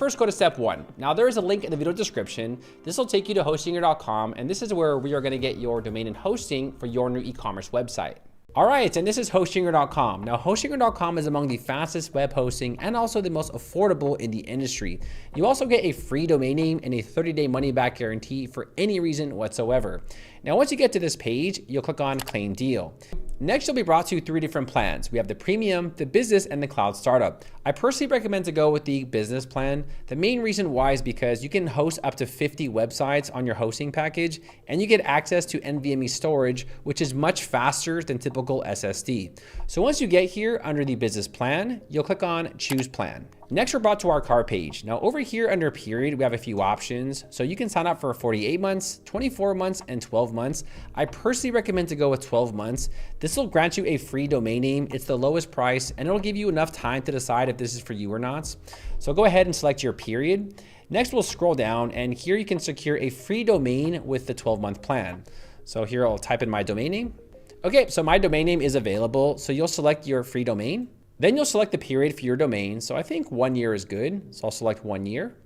First, go to step one. Now there is a link in the video description. This will take you to hostinger.com, and this is where we are going to get your domain and hosting for your new e-commerce website. All right, and this is hostinger.com. Now, hostinger.com is among the fastest web hosting and also the most affordable in the industry. You also get a free domain name and a 30-day money-back guarantee for any reason whatsoever. Now, once you get to this page, you'll click on Claim Deal. Next, you'll be brought to 3 different plans. We have the Premium, the Business, and the Cloud Startup. I personally recommend to go with the Business plan. The main reason why is because you can host up to 50 websites on your hosting package, and you get access to NVMe storage, which is much faster than typical SSD. So once you get here under the Business plan, you'll click on Choose Plan. Next, we're brought to our cart page. Now over here under period, we have a few options. So you can sign up for 48 months, 24 months, and 12 months. I personally recommend to go with 12 months. This will grant you a free domain name. It's the lowest price, and it'll give you enough time to decide if this is for you or not. So go ahead and select your period. Next, we'll scroll down, and here you can secure a free domain with the 12-month plan. So here I'll type in my domain name. Okay, so my domain name is available. So you'll select your free domain. Then you'll select the period for your domain. So I think 1 year is good. So I'll select 1 year.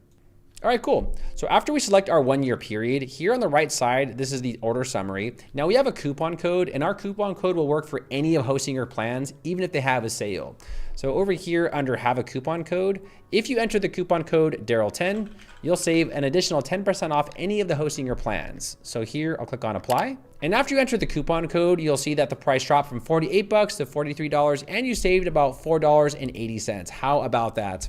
All right, cool. So after we select our 1 year period, here on the right side, this is the order summary. Now we have a coupon code, and our coupon code will work for any of Hostinger plans, even if they have a sale. So over here under have a coupon code, if you enter the coupon code DARREL10, you'll save an additional 10% off any of the Hostinger plans. So here I'll click on apply. And after you enter the coupon code, you'll see that the price dropped from 48 bucks to $43, and you saved about $4.80. How about that?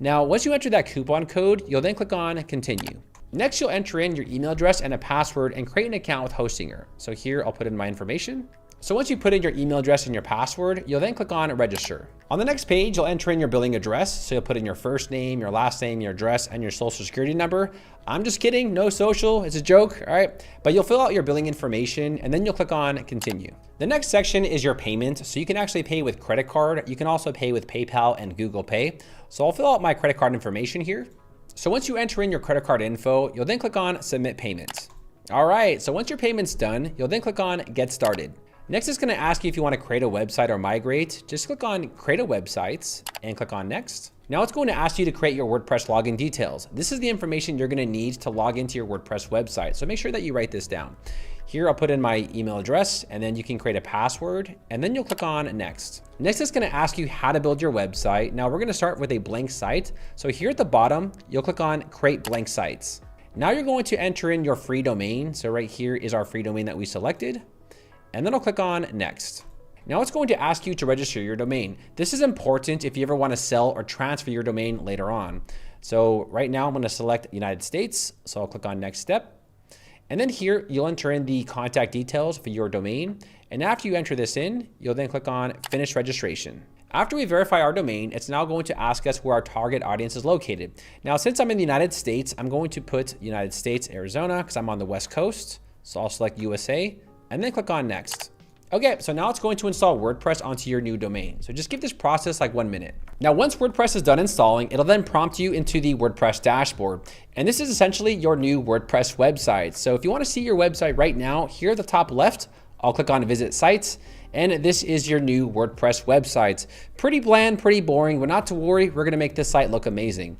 Now, once you enter that coupon code, you'll then click on continue. Next, you'll enter in your email address and a password and create an account with Hostinger. So here I'll put in my information. So once you put in your email address and your password, you'll then click on register. On the next page, you'll enter in your billing address. So you'll put in your first name, your last name, your address, and your social security number. I'm just kidding, no social, it's a joke, all right? But you'll fill out your billing information, and then you'll click on continue. The next section is your payment. So you can actually pay with credit card. You can also pay with PayPal and Google Pay. So I'll fill out my credit card information here. So once you enter in your credit card info, you'll then click on submit payment. All right, so once your payment's done, you'll then click on get started. Next, it's going to ask you if you want to create a website or migrate. Just click on create a website and click on next. Now it's going to ask you to create your WordPress login details. This is the information you're going to need to log into your WordPress website. So make sure that you write this down. Here, I'll put in my email address, and then you can create a password, and then you'll click on next. Next, it's going to ask you how to build your website. Now we're going to start with a blank site. So here at the bottom, you'll click on create blank sites. Now you're going to enter in your free domain. So right here is our free domain that we selected. And then I'll click on next. Now it's going to ask you to register your domain. This is important if you ever want to sell or transfer your domain later on. So right now I'm going to select United States. So I'll click on next step. And then here you'll enter in the contact details for your domain. And after you enter this in, you'll then click on finish registration. After we verify our domain, it's now going to ask us where our target audience is located. Now, since I'm in the United States, I'm going to put United States, Arizona, because I'm on the West Coast. So I'll select USA. And then click on next. Okay, so now it's going to install WordPress onto your new domain. So just give this process like 1 minute. Now, once WordPress is done installing, it'll then prompt you into the WordPress dashboard. And this is essentially your new WordPress website. So if you want to see your website right now, here at the top left, I'll click on visit sites. And this is your new WordPress website. Pretty bland, pretty boring, but not to worry, we're gonna make this site look amazing.